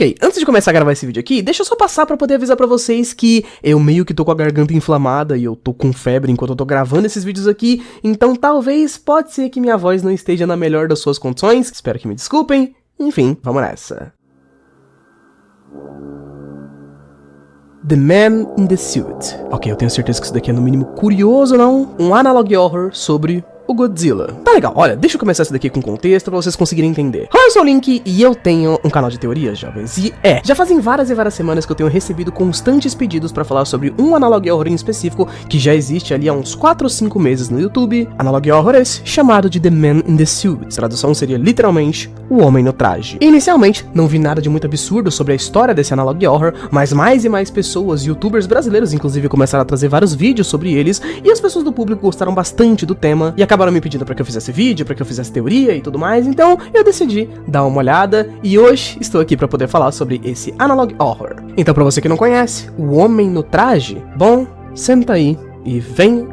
Ok, antes de começar a gravar esse vídeo aqui, deixa eu só passar pra poder avisar pra vocês que eu meio que tô com a garganta inflamada e eu tô com febre enquanto eu tô gravando esses vídeos aqui, então talvez pode ser que minha voz não esteja na melhor das suas condições, espero que me desculpem, enfim, vamos nessa. The Man in the Suit. Ok, eu tenho certeza que isso daqui é no mínimo curioso, não? Um analog horror sobre o Godzilla. Tá legal, olha, deixa eu começar isso daqui com contexto pra vocês conseguirem entender. Eu sou o Link e eu tenho um canal de teorias, jovens, e já fazem várias e várias semanas que eu tenho recebido constantes pedidos pra falar sobre um analog horror em específico que já existe ali há uns 4 ou 5 meses no YouTube. Analog horror esse chamado de The Man in the Suit. Tradução seria literalmente o homem no traje. E, inicialmente, não vi nada de muito absurdo sobre a história desse analog horror, mas mais e mais pessoas, youtubers brasileiros inclusive, começaram a trazer vários vídeos sobre eles, e as pessoas do público gostaram bastante do tema e acabaram me pedindo pra que eu fizesse vídeo, pra que eu fizesse teoria e tudo mais, então eu decidi dar uma olhada e hoje estou aqui pra poder falar sobre esse analog horror. Então, pra você que não conhece, o homem no traje, bom, senta aí e vem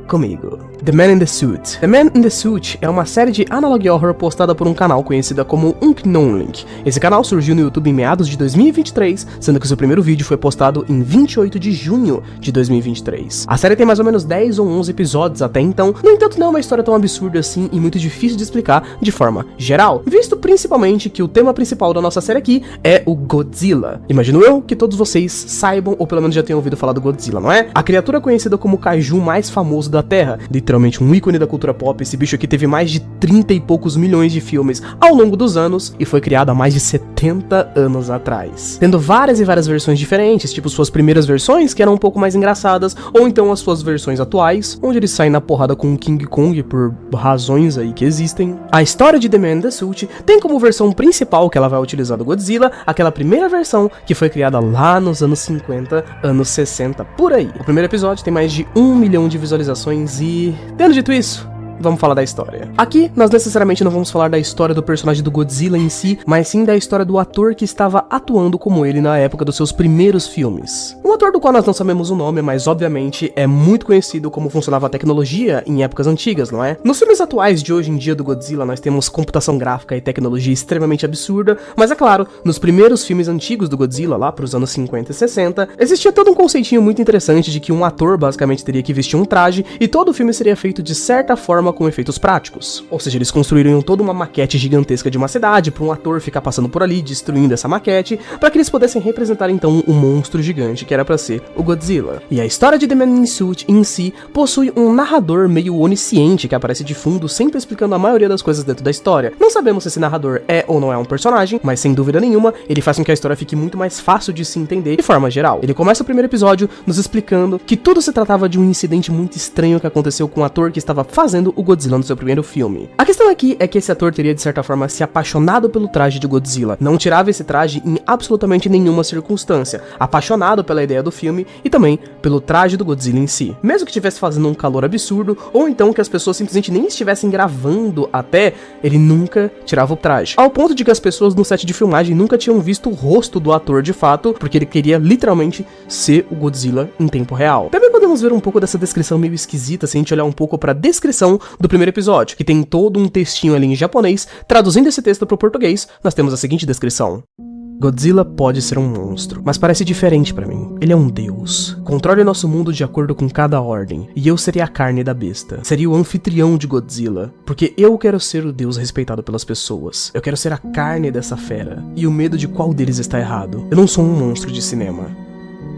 comigo. The Man in the Suit. The Man in the Suit é uma série de analog horror postada por um canal conhecido como Unknownlink. Esse canal surgiu no YouTube em meados de 2023, sendo que seu primeiro vídeo foi postado em 28 de junho de 2023. A série tem mais ou menos 10 ou 11 episódios até então, no entanto não é uma história tão absurda assim e muito difícil de explicar de forma geral, visto principalmente que o tema principal da nossa série aqui é o Godzilla. Imagino eu que todos vocês saibam ou pelo menos já tenham ouvido falar do Godzilla, não é? A criatura conhecida como o kaiju mais famoso da Terra, literalmente um ícone da cultura pop. Esse bicho aqui teve mais de 30 e poucos milhões de filmes ao longo dos anos e foi criado há mais de 70 anos atrás, tendo várias e várias versões diferentes, tipo suas primeiras versões que eram um pouco mais engraçadas, ou então as suas versões atuais, onde eles saem na porrada com o King Kong por razões aí que existem. A história de The Man in the Suit tem como versão principal que ela vai utilizar do Godzilla, aquela primeira versão que foi criada lá nos anos 50, anos 60, por aí. O primeiro episódio tem mais de 1 milhão de visualizações e, tendo dito isso, vamos falar da história. Aqui, nós necessariamente não vamos falar da história do personagem do Godzilla em si, mas sim da história do ator que estava atuando como ele na época dos seus primeiros filmes. Um ator do qual nós não sabemos o nome, mas obviamente é muito conhecido como funcionava a tecnologia em épocas antigas, não é? Nos filmes atuais de hoje em dia do Godzilla, nós temos computação gráfica e tecnologia extremamente absurda, mas é claro, nos primeiros filmes antigos do Godzilla, lá pros anos 50 e 60, existia todo um conceitinho muito interessante de que um ator basicamente teria que vestir um traje e todo o filme seria feito de certa forma com efeitos práticos. Ou seja, eles construíram toda uma maquete gigantesca de uma cidade para um ator ficar passando por ali, destruindo essa maquete, para que eles pudessem representar então um monstro gigante que era para ser o Godzilla. E a história de The Man in the Suit em si possui um narrador meio onisciente que aparece de fundo, sempre explicando a maioria das coisas dentro da história. Não sabemos se esse narrador é ou não é um personagem, mas sem dúvida nenhuma, ele faz com que a história fique muito mais fácil de se entender de forma geral. Ele começa o primeiro episódio nos explicando que tudo se tratava de um incidente muito estranho que aconteceu com o ator que estava fazendo o Godzilla no seu primeiro filme. A questão aqui é que esse ator teria de certa forma se apaixonado pelo traje de Godzilla, não tirava esse traje em absolutamente nenhuma circunstância, apaixonado pela ideia do filme e também pelo traje do Godzilla em si. Mesmo que estivesse fazendo um calor absurdo, ou então que as pessoas simplesmente nem estivessem gravando até, ele nunca tirava o traje. Ao ponto de que as pessoas no set de filmagem nunca tinham visto o rosto do ator de fato, porque ele queria literalmente ser o Godzilla em tempo real. Também podemos ver um pouco dessa descrição meio esquisita se a gente olhar um pouco para a descrição do primeiro episódio, que tem todo um textinho ali em japonês. Traduzindo esse texto para o português, nós temos a seguinte descrição: Godzilla pode ser um monstro, mas parece diferente pra mim. Ele é um deus. Controle nosso mundo de acordo com cada ordem, e eu seria a carne da besta. Seria o anfitrião de Godzilla, porque eu quero ser o deus respeitado pelas pessoas. Eu quero ser a carne dessa fera, e o medo de qual deles está errado. Eu não sou um monstro de cinema.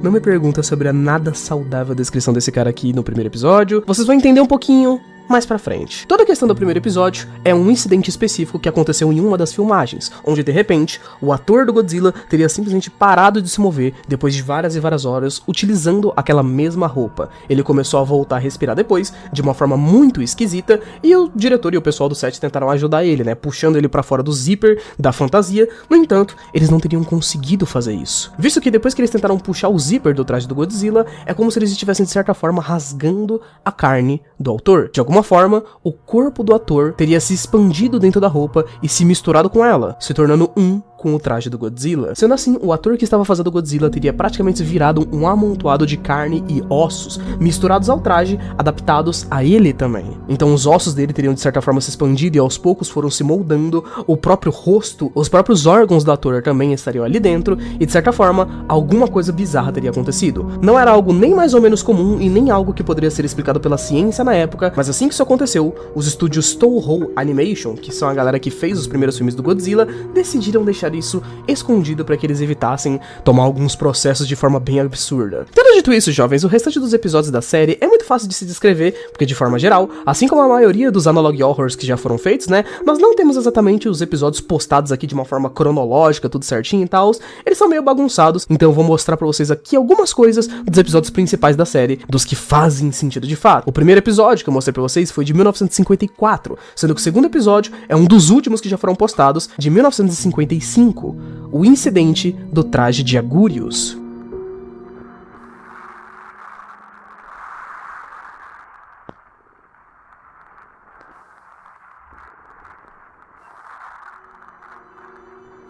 Não me pergunta sobre a nada saudável descrição desse cara aqui no primeiro episódio. Vocês vão entender um pouquinho mais pra frente. Toda a questão do primeiro episódio é um incidente específico que aconteceu em uma das filmagens, onde de repente o ator do Godzilla teria simplesmente parado de se mover depois de várias e várias horas utilizando aquela mesma roupa. Ele começou a voltar a respirar depois, de uma forma muito esquisita, e o diretor e o pessoal do set tentaram ajudar ele, né, puxando ele pra fora do zíper da fantasia. No entanto, eles não teriam conseguido fazer isso, visto que depois que eles tentaram puxar o zíper do traje do Godzilla, é como se eles estivessem de certa forma rasgando a carne do autor. De alguma forma, o corpo do ator teria se expandido dentro da roupa e se misturado com ela, se tornando um com o traje do Godzilla. Sendo assim, o ator que estava fazendo o Godzilla teria praticamente virado um amontoado de carne e ossos, misturados ao traje, adaptados a ele também. Então os ossos dele teriam de certa forma se expandido e aos poucos foram se moldando, o próprio rosto, os próprios órgãos do ator também estariam ali dentro, e de certa forma, alguma coisa bizarra teria acontecido. Não era algo nem mais ou menos comum e nem algo que poderia ser explicado pela ciência na época, mas assim que isso aconteceu, os estúdios Toho Animation, que são a galera que fez os primeiros filmes do Godzilla, decidiram deixar isso escondido para que eles evitassem tomar alguns processos de forma bem absurda. Tendo dito isso, jovens, o restante dos episódios da série é muito fácil de se descrever, porque de forma geral, assim como a maioria dos analog horrors que já foram feitos, né, nós não temos exatamente os episódios postados aqui de uma forma cronológica, tudo certinho e tal, eles são meio bagunçados, então eu vou mostrar pra vocês aqui algumas coisas dos episódios principais da série, dos que fazem sentido de fato. O primeiro episódio que eu mostrei pra vocês foi de 1954, sendo que o segundo episódio é um dos últimos que já foram postados, de 1955, o incidente do traje de Agurius.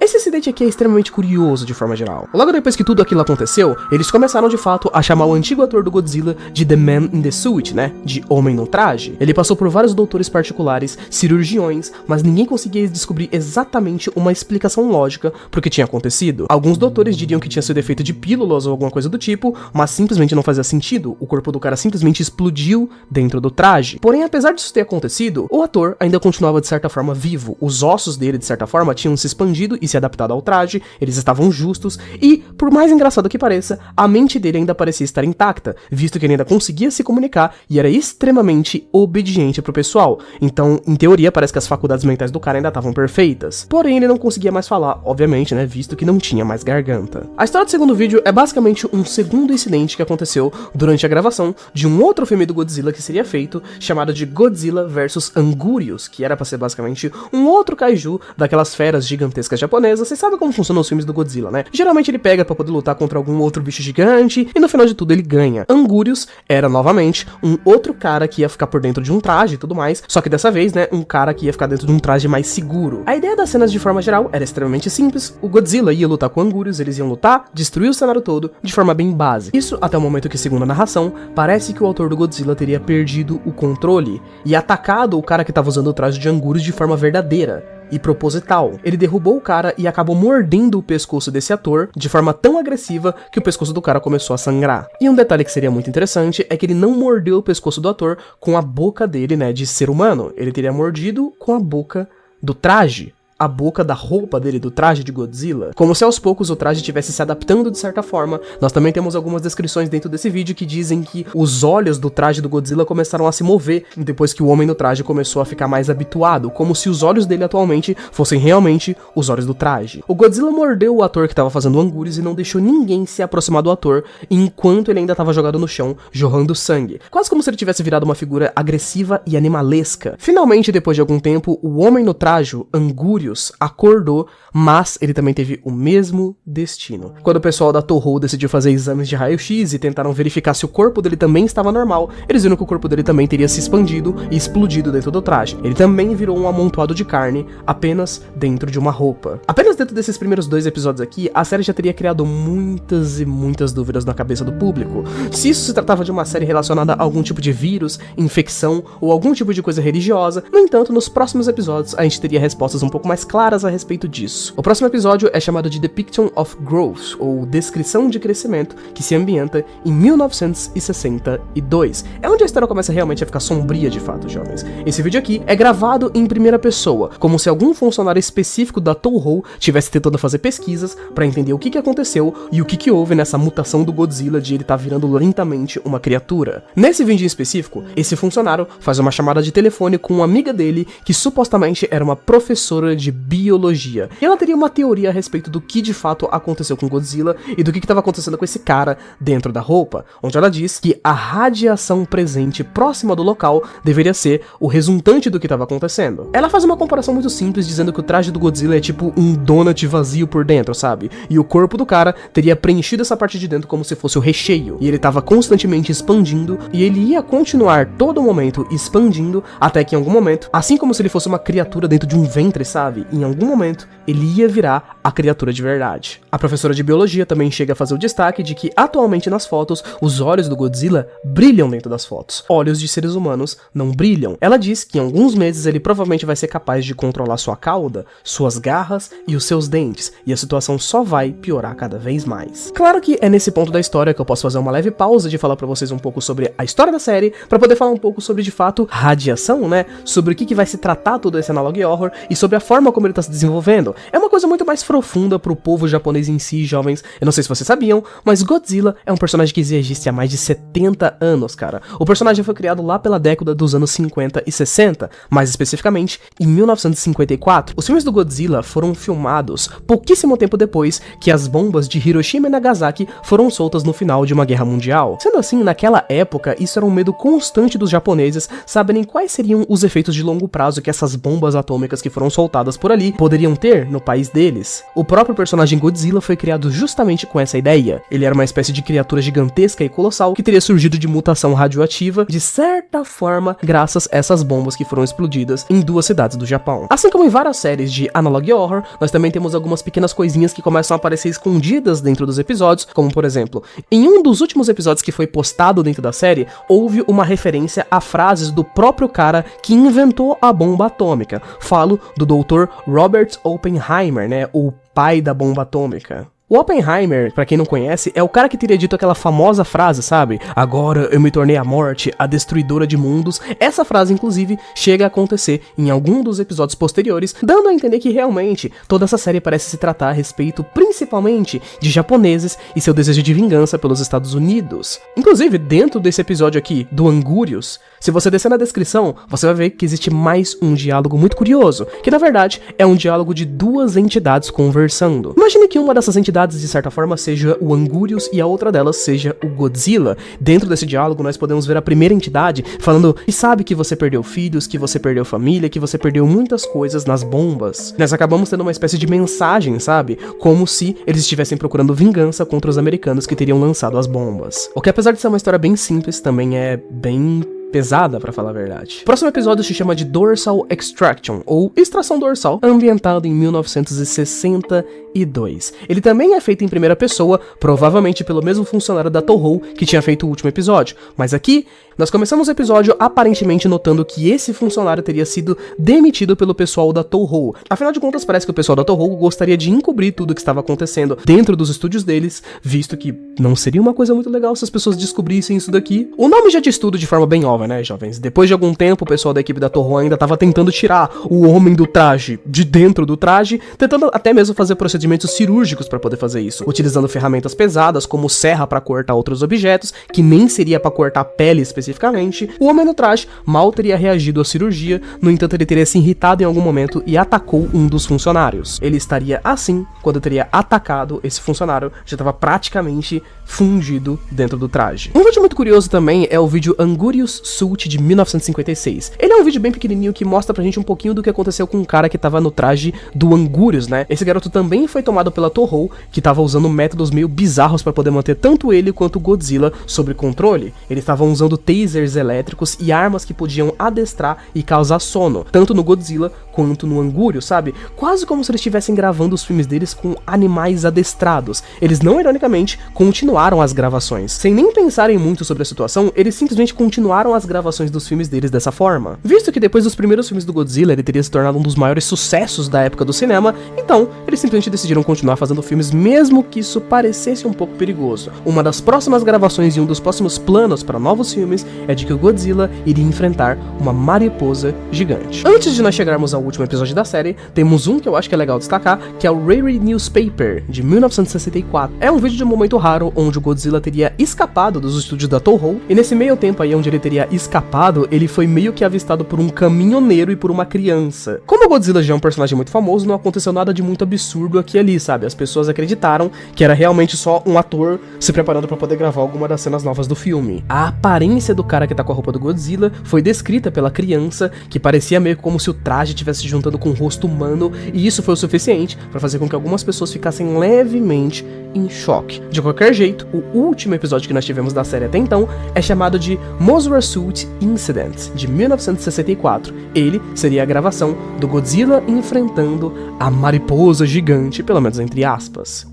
Esse incidente aqui é extremamente curioso de forma geral. Logo depois que tudo aquilo aconteceu, eles começaram de fato a chamar o antigo ator do Godzilla de The Man in the Suit, né? De Homem no Traje. Ele passou por vários doutores particulares, cirurgiões, mas ninguém conseguia descobrir exatamente uma explicação lógica pro que tinha acontecido. Alguns doutores diriam que tinha sido efeito de pílulas ou alguma coisa do tipo, mas simplesmente não fazia sentido. O corpo do cara simplesmente explodiu dentro do traje. Porém, apesar disso ter acontecido, o ator ainda continuava de certa forma vivo. Os ossos dele, de certa forma, tinham se expandido e se adaptado ao traje, eles estavam justos e, por mais engraçado que pareça, a mente dele ainda parecia estar intacta, visto que ele ainda conseguia se comunicar e era extremamente obediente pro pessoal. Então, em teoria, parece que as faculdades mentais do cara ainda estavam perfeitas. Porém, ele não conseguia mais falar, obviamente, né, visto que não tinha mais garganta. A história do segundo vídeo é basicamente um segundo incidente que aconteceu durante a gravação de um outro filme do Godzilla que seria feito, chamado de Godzilla vs Angurius, que era pra ser basicamente um outro kaiju daquelas feras gigantescas japonesas. Você sabe como funcionam os filmes do Godzilla, né? Geralmente ele pega pra poder lutar contra algum outro bicho gigante e no final de tudo ele ganha. Angurius era novamente um outro cara que ia ficar por dentro de um traje e tudo mais, só que dessa vez, né, um cara que ia ficar dentro de um traje mais seguro. A ideia das cenas de forma geral era extremamente simples. O Godzilla ia lutar com o Angurius, eles iam lutar, destruir o cenário todo de forma bem básica. Isso até o momento que, segundo a narração, parece que o autor do Godzilla teria perdido o controle e atacado o cara que estava usando o traje de Angurius de forma verdadeira e proposital. Ele derrubou o cara e acabou mordendo o pescoço desse ator de forma tão agressiva que o pescoço do cara começou a sangrar. E um detalhe que seria muito interessante é que ele não mordeu o pescoço do ator com a boca dele, né, de ser humano. Ele teria mordido com a boca do traje. A boca da roupa dele, do traje de Godzilla, como se aos poucos o traje estivesse se adaptando de certa forma. Nós também temos algumas descrições dentro desse vídeo que dizem que os olhos do traje do Godzilla começaram a se mover depois que o homem no traje começou a ficar mais habituado, como se os olhos dele atualmente fossem realmente os olhos do traje. O Godzilla mordeu o ator que estava fazendo o Angurius e não deixou ninguém se aproximar do ator enquanto ele ainda estava jogado no chão, jorrando sangue, quase como se ele tivesse virado uma figura agressiva e animalesca. Finalmente, depois de algum tempo, o homem no traje, Angurius, acordou, mas ele também teve o mesmo destino. Quando o pessoal da Toho decidiu fazer exames de raio-x e tentaram verificar se o corpo dele também estava normal, eles viram que o corpo dele também teria se expandido e explodido dentro do traje. Ele também virou um amontoado de carne apenas dentro de uma roupa. Apenas dentro desses primeiros 2 episódios aqui, a série já teria criado muitas e muitas dúvidas na cabeça do público. Se isso se tratava de uma série relacionada a algum tipo de vírus, infecção ou algum tipo de coisa religiosa. No entanto, nos próximos episódios a gente teria respostas um pouco mais claras a respeito disso. O próximo episódio é chamado de Depiction of Growth, ou Descrição de Crescimento, que se ambienta em 1962. É onde a história começa realmente a ficar sombria de fato, jovens. Esse vídeo aqui é gravado em primeira pessoa, como se algum funcionário específico da Toho tivesse tentando fazer pesquisas para entender o que aconteceu e o que houve nessa mutação do Godzilla de ele estar virando lentamente uma criatura. Nesse vídeo em específico, esse funcionário faz uma chamada de telefone com uma amiga dele que supostamente era uma professora de biologia. E ela teria uma teoria a respeito do que de fato aconteceu com Godzilla e do que estava acontecendo com esse cara dentro da roupa, onde ela diz que a radiação presente próxima do local deveria ser o resultante do que estava acontecendo. Ela faz uma comparação muito simples, dizendo que o traje do Godzilla é tipo um donut vazio por dentro, sabe? E o corpo do cara teria preenchido essa parte de dentro como se fosse o recheio. E ele estava constantemente expandindo e ele ia continuar todo momento expandindo até que em algum momento, assim como se ele fosse uma criatura dentro de um ventre, sabe? sabe? Em algum momento, ele ia virar a criatura de verdade. A professora de biologia também chega a fazer o destaque de que, atualmente nas fotos, os olhos do Godzilla brilham dentro das fotos. Olhos de seres humanos não brilham. Ela diz que em alguns meses ele provavelmente vai ser capaz de controlar sua cauda, suas garras e os seus dentes, e a situação só vai piorar cada vez mais. Claro que é nesse ponto da história que eu posso fazer uma leve pausa de falar pra vocês um pouco sobre a história da série, pra poder falar um pouco sobre, de fato, radiação, né? Sobre o que vai se tratar todo esse analog horror e sobre a forma como ele tá se desenvolvendo. É uma coisa muito mais profunda pro povo japonês em si, jovens. Eu não sei se vocês sabiam, mas Godzilla é um personagem que existe há mais de 70 anos, cara. O personagem foi criado lá pela década dos anos 50 e 60, mais especificamente em 1954. Os filmes do Godzilla foram filmados pouquíssimo tempo depois que as bombas de Hiroshima e Nagasaki foram soltas no final de uma guerra mundial. Sendo assim, naquela época, isso era um medo constante dos japoneses saberem quais seriam os efeitos de longo prazo que essas bombas atômicas que foram soltadas por ali poderiam ter no país deles. O próprio personagem Godzilla foi criado justamente com essa ideia. Ele era uma espécie de criatura gigantesca e colossal que teria surgido de mutação radioativa, de certa forma, graças a essas bombas que foram explodidas em 2 cidades do Japão. Assim como em várias séries de analog horror, nós também temos algumas pequenas coisinhas que começam a aparecer escondidas dentro dos episódios, como por exemplo, em um dos últimos episódios que foi postado dentro da série, houve uma referência a frases do próprio cara que inventou a bomba atômica. Falo do Dr. Robert Oppenheimer, né, o pai da bomba atômica. O Oppenheimer, pra quem não conhece, é o cara que teria dito aquela famosa frase, sabe? Agora eu me tornei a morte, a destruidora de mundos. Essa frase, inclusive, chega a acontecer em algum dos episódios posteriores, dando a entender que realmente toda essa série parece se tratar a respeito principalmente de japoneses e seu desejo de vingança pelos Estados Unidos. Inclusive, dentro desse episódio aqui, do Angúrios, se você descer na descrição, você vai ver que existe mais um diálogo muito curioso, que na verdade é um diálogo de 2 entidades conversando. Imagine que uma dessas entidades de certa forma seja o Angúrios e a outra delas seja o Godzilla. Dentro desse diálogo nós podemos ver a primeira entidade falando que sabe que você perdeu filhos, que você perdeu família, que você perdeu muitas coisas nas bombas. Nós acabamos tendo uma espécie de mensagem, sabe? Como se eles estivessem procurando vingança contra os americanos que teriam lançado as bombas. O que, apesar de ser uma história bem simples, também é bem pesada, pra falar a verdade. O próximo episódio se chama de Dorsal Extraction, ou Extração Dorsal, ambientado em 1962. Ele também é feito em primeira pessoa, provavelmente pelo mesmo funcionário da Toho que tinha feito o último episódio. Mas aqui, nós começamos o episódio aparentemente notando que esse funcionário teria sido demitido pelo pessoal da Toho. Afinal de contas, parece que o pessoal da Toho gostaria de encobrir tudo o que estava acontecendo dentro dos estúdios deles, visto que não seria uma coisa muito legal se as pessoas descobrissem isso daqui. O nome já diz tudo de forma bem óbvia, né, jovens? Depois de algum tempo, o pessoal da equipe da Toho ainda estava tentando tirar o homem do traje de dentro do traje, tentando até mesmo fazer procedimentos cirúrgicos para poder fazer isso, utilizando ferramentas pesadas como serra para cortar outros objetos, que nem seria para cortar pele especificamente. O homem do traje mal teria reagido à cirurgia, no entanto ele teria se irritado em algum momento e atacou um dos funcionários. Ele estaria assim quando teria atacado esse funcionário, já estava praticamente fundido dentro do traje. Um vídeo muito curioso também é o vídeo Angúrios Suit de 1956. Ele é um vídeo bem pequenininho que mostra pra gente um pouquinho do que aconteceu com um cara que tava no traje do Angúrios, né? Esse garoto também foi tomado pela Toho, que tava usando métodos meio bizarros pra poder manter tanto ele quanto o Godzilla sob controle. Eles estavam usando tasers elétricos e armas que podiam adestrar e causar sono, tanto no Godzilla quanto no Angúrios, sabe? Quase como se eles estivessem gravando os filmes deles com animais adestrados. Eles não, ironicamente, continuaram as gravações. Sem nem pensarem muito sobre a situação, eles simplesmente continuaram as gravações dos filmes deles dessa forma. Visto que depois dos primeiros filmes do Godzilla ele teria se tornado um dos maiores sucessos da época do cinema, então eles simplesmente decidiram continuar fazendo filmes mesmo que isso parecesse um pouco perigoso. Uma das próximas gravações e um dos próximos planos para novos filmes é de que o Godzilla iria enfrentar uma mariposa gigante. Antes de nós chegarmos ao último episódio da série, temos um que eu acho que é legal destacar, que é o Rary Newspaper, de 1964. É um vídeo de um momento raro onde o Godzilla teria escapado dos estúdios da Toho, e nesse meio tempo aí onde ele teria escapado, ele foi meio que avistado por um caminhoneiro e por uma criança. Como o Godzilla já é um personagem muito famoso, não aconteceu nada de muito absurdo aqui e ali, sabe? As pessoas acreditaram que era realmente só um ator se preparando pra poder gravar alguma das cenas novas do filme. A aparência do cara que tá com a roupa do Godzilla foi descrita pela criança, que parecia meio como se o traje tivesse se juntando com o rosto humano, e isso foi o suficiente para fazer com que algumas pessoas ficassem levemente em choque. De qualquer jeito, o último episódio que nós tivemos da série até então é chamado de Mothra Suit Incident, de 1964. Ele seria a gravação do Godzilla enfrentando a mariposa gigante, pelo menos entre aspas.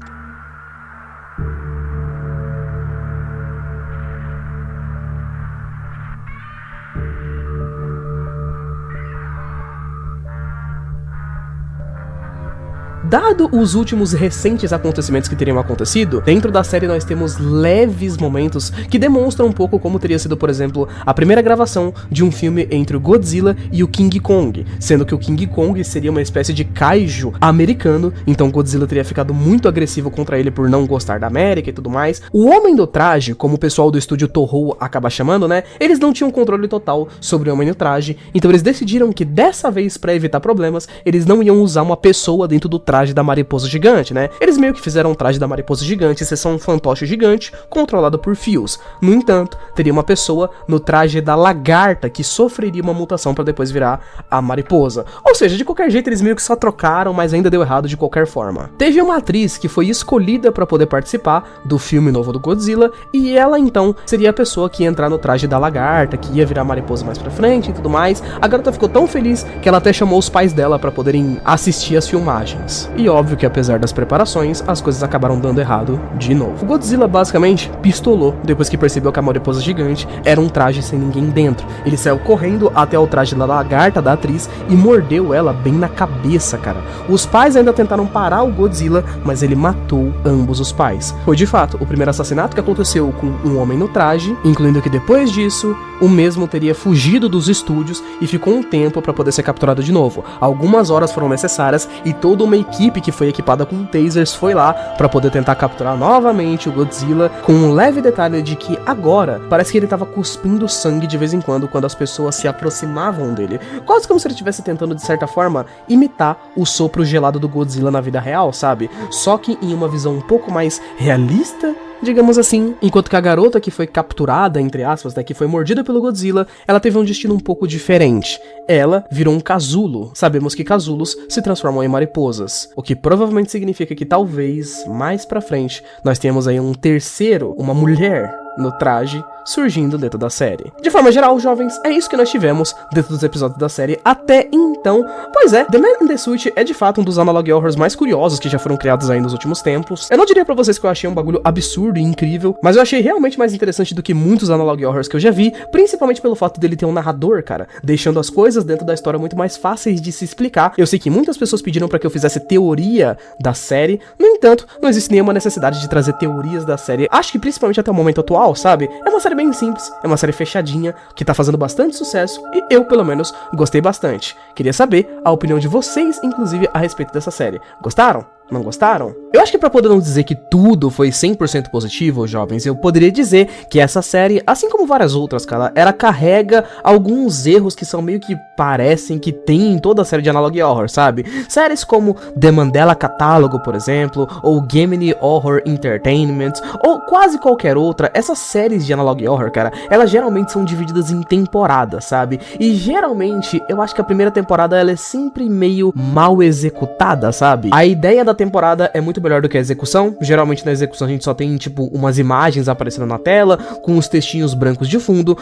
Dado os últimos recentes acontecimentos que teriam acontecido, dentro da série nós temos leves momentos que demonstram um pouco como teria sido, por exemplo, a primeira gravação de um filme entre o Godzilla e o King Kong, sendo que o King Kong seria uma espécie de kaiju americano, então Godzilla teria ficado muito agressivo contra ele por não gostar da América e tudo mais. O Homem do Traje, como o pessoal do estúdio Toho acaba chamando, né, eles não tinham controle total sobre o Homem do Traje, então eles decidiram que dessa vez, pra evitar problemas, eles não iam usar uma pessoa dentro do traje da mariposa gigante, né? Eles meio que fizeram um traje da mariposa gigante, exceção um fantoche gigante, controlado por fios. No entanto, teria uma pessoa no traje da lagarta, que sofreria uma mutação para depois virar a mariposa. Ou seja, de qualquer jeito eles meio que só trocaram, mas ainda deu errado de qualquer forma. Teve uma atriz que foi escolhida para poder participar do filme novo do Godzilla, e ela então seria a pessoa que ia entrar no traje da lagarta, que ia virar mariposa mais pra frente e tudo mais. A garota ficou tão feliz que ela até chamou os pais dela para poderem assistir as filmagens. E óbvio que apesar das preparações, as coisas acabaram dando errado de novo. O Godzilla basicamente pistolou depois que percebeu que a mariposa gigante era um traje sem ninguém dentro. Ele saiu correndo até o traje da lagarta da atriz e mordeu ela bem na cabeça, cara. Os pais ainda tentaram parar o Godzilla, mas ele matou ambos os pais. Foi de fato o primeiro assassinato que aconteceu com um homem no traje, incluindo que depois disso, o mesmo teria fugido dos estúdios e ficou um tempo para poder ser capturado de novo. Algumas horas foram necessárias e toda uma equipe que foi equipada com tasers foi lá para poder tentar capturar novamente o Godzilla, com um leve detalhe de que agora parece que ele tava cuspindo sangue de vez em quando as pessoas se aproximavam dele, quase como se ele estivesse tentando de certa forma imitar o sopro gelado do Godzilla na vida real, sabe? Só que em uma visão um pouco mais realista, digamos assim, enquanto que a garota que foi capturada, entre aspas, né, que foi mordida pelo Godzilla, ela teve um destino um pouco diferente. Ela virou um casulo. Sabemos que casulos se transformam em mariposas, o que provavelmente significa que talvez, mais pra frente, nós tenhamos aí um terceiro, uma mulher no traje, surgindo dentro da série. De forma geral, jovens, é isso que nós tivemos dentro dos episódios da série até então. Pois é, The Man in the Suit é de fato um dos analog horrors mais curiosos que já foram criados aí nos últimos tempos. Eu não diria pra vocês que eu achei um bagulho absurdo e incrível, mas eu achei realmente mais interessante do que muitos analog horrors que eu já vi, principalmente pelo fato dele ter um narrador, cara, deixando as coisas dentro da história muito mais fáceis de se explicar. Eu sei que muitas pessoas pediram pra que eu fizesse teoria da série, no entanto, não existe nenhuma necessidade de trazer teorias da série. Acho que principalmente até o momento atual, sabe? É uma série bem simples, é uma série fechadinha, que tá fazendo bastante sucesso, e eu, pelo menos, gostei bastante. Queria saber a opinião de vocês, inclusive, a respeito dessa série. Gostaram? Não gostaram? Eu acho que pra poder não dizer que tudo foi 100% positivo, jovens, eu poderia dizer que essa série, assim como várias outras, cara, ela carrega alguns erros que são meio que parecem que tem em toda a série de analog horror, sabe? Séries como The Mandela Catálogo, por exemplo, ou Gemini Horror Entertainment, ou quase qualquer outra, essas séries de analog horror, cara, elas geralmente são divididas em temporadas, sabe? E geralmente, eu acho que a primeira temporada, ela é sempre meio mal executada, sabe? A ideia da temporada é muito melhor do que a execução. Geralmente na execução a gente só tem, tipo, umas imagens aparecendo na tela, com os textinhos brancos de fundo.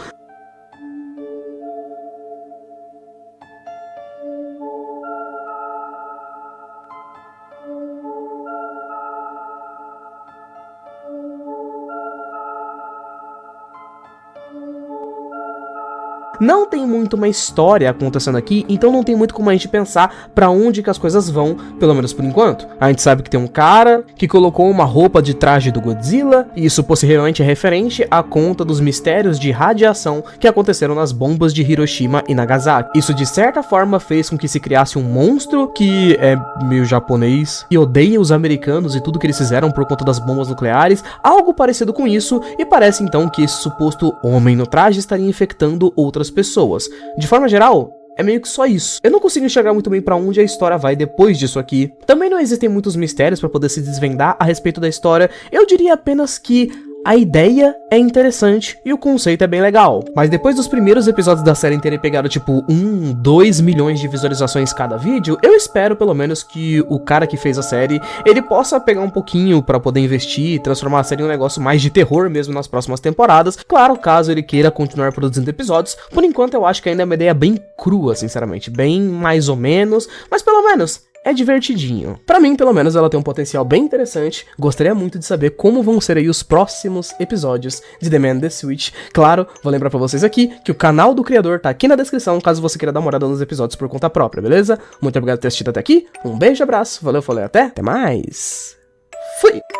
Não tem muito uma história acontecendo aqui, então não tem muito como a gente pensar pra onde que as coisas vão, pelo menos por enquanto. A gente sabe que tem um cara que colocou uma roupa de traje do Godzilla, e isso possivelmente é referente à conta dos mistérios de radiação que aconteceram nas bombas de Hiroshima e Nagasaki. Isso de certa forma fez com que se criasse um monstro que é meio japonês e odeia os americanos e tudo que eles fizeram por conta das bombas nucleares, algo parecido com isso, e parece então que esse suposto homem no traje estaria infectando outras pessoas. De forma geral, é meio que só isso. Eu não consigo enxergar muito bem pra onde a história vai depois disso aqui. Também não existem muitos mistérios pra poder se desvendar a respeito da história. Eu diria apenas que A ideia é interessante e o conceito é bem legal. Mas depois dos primeiros episódios da série terem pegado tipo 2 milhões de visualizações cada vídeo, eu espero pelo menos que o cara que fez a série, ele possa pegar um pouquinho pra poder investir e transformar a série em um negócio mais de terror mesmo nas próximas temporadas. Claro, caso ele queira continuar produzindo episódios. Por enquanto eu acho que ainda é uma ideia bem crua, sinceramente, bem mais ou menos, mas pelo menos é divertidinho. Pra mim, pelo menos, ela tem um potencial bem interessante. Gostaria muito de saber como vão ser aí os próximos episódios de The Man in the Switch. Claro, vou lembrar pra vocês aqui que o canal do criador tá aqui na descrição, caso você queira dar uma olhada nos episódios por conta própria, beleza? Muito obrigado por ter assistido até aqui. Um beijo, abraço, valeu, falei, até mais. Fui!